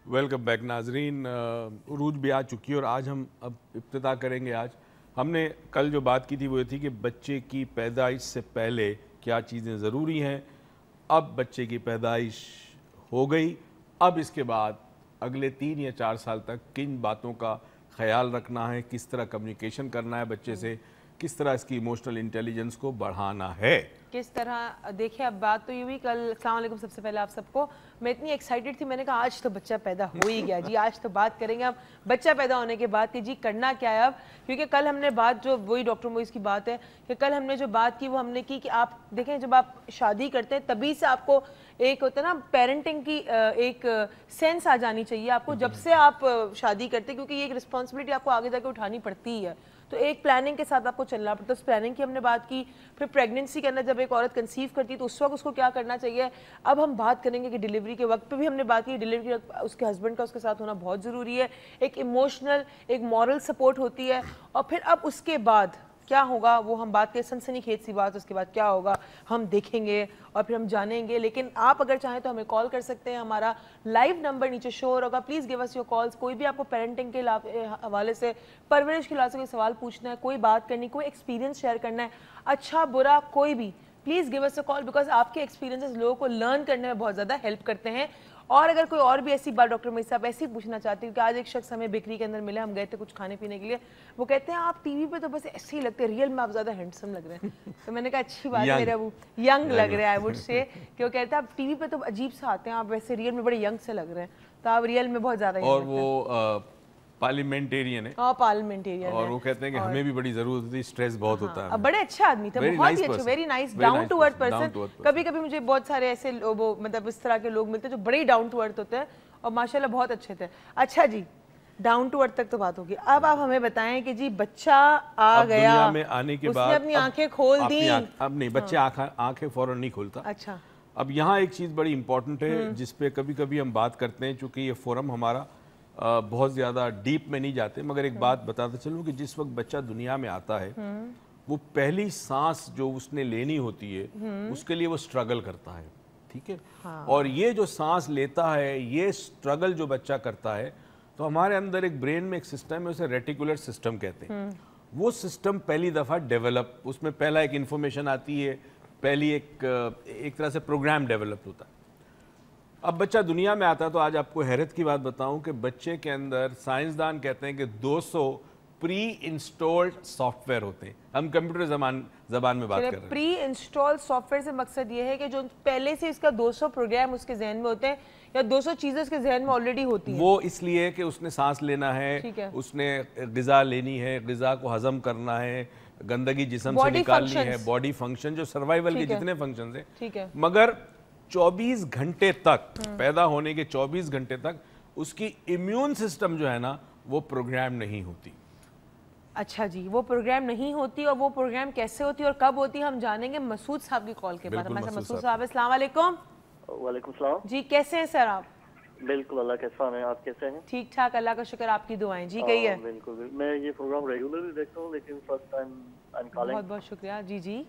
Welcome back नाजरीन। उरूज भी आ चुकी है और आज हम अब इब्तिदा करेंगे। आज हमने कल जो बात की थी वो ये थी कि बच्चे की पैदाइश से पहले क्या चीज़ें ज़रूरी हैं। अब बच्चे की पैदाइश हो गई, अब इसके बाद अगले 3 या 4 साल तक किन बातों का ख्याल रखना है, किस तरह कम्युनिकेशन करना है बच्चे से, किस तरह इसकी इमोशनल इंटेलिजेंस को बढ़ाना है, किस तरह। देखिए अब बात तो ये हुई कल। अस्सलाम वालेकुम सबसे पहले आप सबको। मैं इतनी एक्साइटेड थी, मैंने कहा आज तो बच्चा पैदा हो ही गया जी, आज तो बात करेंगे अब बच्चा पैदा होने के बाद कि जी करना क्या है अब। क्योंकि कल हमने बात जो वही डॉक्टर मोइस की बात है कि कल हमने जो बात की वो हमने की कि आप देखें जब आप शादी करते हैं तभी से आपको एक होता है ना पेरेंटिंग की एक सेंस आ जानी चाहिए आपको जब से आप शादी करते हैं, क्योंकि ये एक रिस्पॉन्सिबिलिटी आपको आगे जाके उठानी पड़ती ही है। तो एक प्लानिंग के साथ आपको चलना पड़ता है। उस प्लानिंग की हमने बात की। फिर प्रेगनेंसी के अंदर जब एक औरत कंसीव करती है तो उस वक्त उसको क्या करना चाहिए। अब हम बात करेंगे कि डिलीवरी के वक्त पे भी हमने बात की, डिलीवरी के वक्त उसके हस्बैंड का उसके साथ होना बहुत ज़रूरी है। एक इमोशनल एक मॉरल सपोर्ट होती है। और फिर अब उसके बाद क्या होगा वो हम बात करें, सनसनीखेज सी बात, उसके बाद क्या होगा हम देखेंगे और फिर हम जानेंगे। लेकिन आप अगर चाहें तो हमें कॉल कर सकते हैं, हमारा लाइव नंबर नीचे शो होगा। Please give us your calls. कोई भी आपको पेरेंटिंग के हवाले से, परवरिश के हवाले से कोई सवाल पूछना है, कोई बात करनी, कोई एक्सपीरियंस शेयर करना है, अच्छा बुरा कोई भी, please give us a call, because आपके एक्सपीरियंसेस लोगों को लर्न करने में बहुत ज़्यादा हेल्प करते हैं। और अगर कोई और भी ऐसी बात डॉक्टर मोइस साहब ऐसी पूछना चाहती हूँ कि आज एक शख्स हमें बेकरी के अंदर मिले, हम गए थे कुछ खाने पीने के लिए, वो कहते हैं आप टीवी पे तो बस ऐसे ही लगते हैं, रियल में आप ज़्यादा हैंडसम लग रहे हैं। तो मैंने कहा अच्छी बात है, मेरा वो यंग लग रहा है आई वुड से, कि वो कहते हैं आप टीवी पे तो अजीब से आते हैं, आप वैसे रियल में बड़े यंग से लग रहे हैं, तो आप रियल में बहुत ज़्यादा। और वो पार्लियामेंटेरियन है। हाँ पार्लियामेंटेरियन और वो कहते हैं कि हमें भी बड़ी जरूरत होती है, स्ट्रेस बहुत होता है। अब बड़े अच्छे आदमी थे, बहुत ही अच्छे, very nice, down to earth person. कभी कभी मुझे बहुत सारे ऐसे वो मतलब इस तरह के लोग मिलते हैं जो बड़े डाउन टू अर्थ होते हैं और माशाल्लाह बहुत अच्छे थे। अच्छा जी, डाउन टू अर्थ तक तो बात होगी। अब आप हमें बताएं कि जी बच्चा आ गया, दुनिया में आने के बाद उसने अपनी आंखें खोल दी। अब नहीं, बच्चे आंखें फौरन नहीं खोलता। अच्छा, अब यहाँ एक चीज़ बड़ी इंपॉर्टेंट है जिसपे कभी कभी हम बात करते हैं, चूँकि ये फोरम हमारा बहुत ज़्यादा डीप में नहीं जाते, मगर एक बात बताते चलूँ कि जिस वक्त बच्चा दुनिया में आता है वो पहली सांस जो उसने लेनी होती है उसके लिए वो स्ट्रगल करता है, ठीक है। हाँ। और ये जो सांस लेता है, ये स्ट्रगल जो बच्चा करता है, तो हमारे अंदर एक ब्रेन में एक सिस्टम है, उसे रेटिकुलर सिस्टम कहते हैं। वो सिस्टम पहली दफ़ा डेवलप, उसमें पहला एक इन्फॉर्मेशन आती है, पहली एक तरह से प्रोग्राम डेवलप होता है। अब बच्चा दुनिया में आता है तो आज आपको हैरत की बात बताऊं कि बच्चे के अंदर साइंसदान कहते हैं कि 200 प्री इंस्टॉल्ड सॉफ्टवेयर होते हैं। हम कंप्यूटर जबान में बात कर रहे हैं। प्री इंस्टॉल्ड सॉफ्टवेयर से मकसद ये है कि जो पहले से इसका 200 प्रोग्राम उसके जहन में होते हैं या 200 चीजें उसके जहन में ऑलरेडी होती हैं। वो इसलिए कि उसने सांस लेना है, उसने गिजा लेनी है, गिजा को हजम करना है, गंदगी जिस्म से निकालनी है, बॉडी फंक्शन जो सर्वाइवल के जितने फंक्शन है, ठीक है। मगर 24 घंटे तक, पैदा होने के 24 घंटे तक उसकी इम्यून सिस्टम जो है ना वो प्रोग्राम नहीं होती। अच्छा जी, वो प्रोग्राम नहीं होती, और वो प्रोग्राम कैसे होती है और कब होती है हम जानेंगे मसूद साहब की कॉल के बाद। हमारे मसूद साहब, अस्सलाम वालेकुम। वालेकुम सलाम जी, कैसे हैं सर आप? बिल्कुल, अल्लाह का एहसान है, आप कैसे हैं? ठीक ठाक, अल्लाह का शुक्र, आपकी दुआएं जी। कही है। बिल्कुल, मैं ये प्रोग्राम रेगुलरली देखता हूँ लेकिन first time I am calling. बहुत बहुत शुक्रिया। जी जी,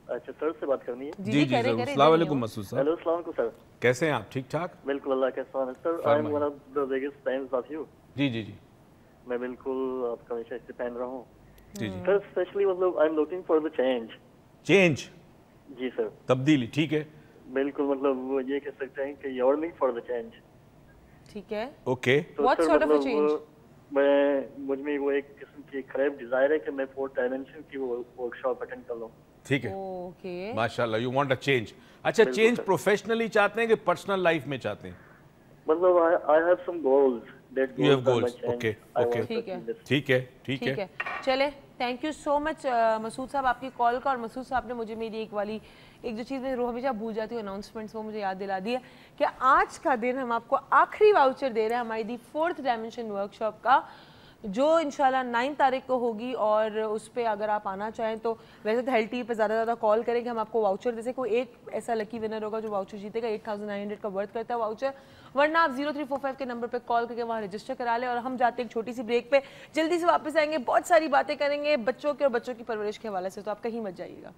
अच्छा सर से बात करनी है? जी जी, अस्सलाम वालेकुम मसूद साहब। हेलो, अस्सलाम वालेकुम सर, कैसे हैं आप? ठीक ठाक, बिल्कुल, अल्लाह का एहसान है sir. I am one of the biggest fans of you. जी जी जी, मैं बिल्कुल आपका हमेशा इससे फैन रहा हूँ जी जी सर। स्पेशली मतलब I am looking for the change. जी सर, तब्दीली, ठीक है। बिल्कुल, मतलब वो ये कह सकते हैं कि यर्निंग फॉर द चेंज। ठीक है, okay. What sort of a change? मुझ में वो एक किस्म की खराब डिजायर है कि मैं 4 डायमेंशन की वो वर्कशॉप अटेंड कर लूं। ठीक है, ओके, माशाल्लाह, यू वांट अ चेंज। अच्छा, चेंज प्रोफेशनली चाहते हैं कि पर्सनल लाइफ में चाहते हैं? मतलब I have some goals that you have goals. Okay okay, ठीक है, ठीक है, ठीक है। चले, thank you so much Masood साहब आपकी कॉल का। और मसूद साहब ने मुझे मेरी एक जो चीज़ मैं हमेशा भूल जाती हूँ, अनाउंसमेंट्स, वो मुझे याद दिला दी है कि आज का दिन हम आपको आखिरी वाउचर दे रहे हैं हमारी दी 4th डायमेंशन वर्कशॉप का, जो इंशाल्लाह 9 तारीख को होगी। और उस पर अगर आप आना चाहें तो वैसे तो हेल्थ टीवी पे ज़्यादा कॉल करेंगे, हम आपको वाउचर जैसे कोई एक ऐसा लकी विनर होगा जो वाउचर जीतेगा, 8900 का वर्थ करता है वाउचर। वरना आप 0345 के नंबर पे कॉल करके वहाँ रजिस्टर करा लें। और हम जाते हैं एक छोटी सी ब्रेक पे, जल्दी से वापस आएंगे, बहुत सारी बातें करेंगे बच्चों के और बच्चों की परवरिश के हवाले से, तो आप कहीं मत जाइएगा।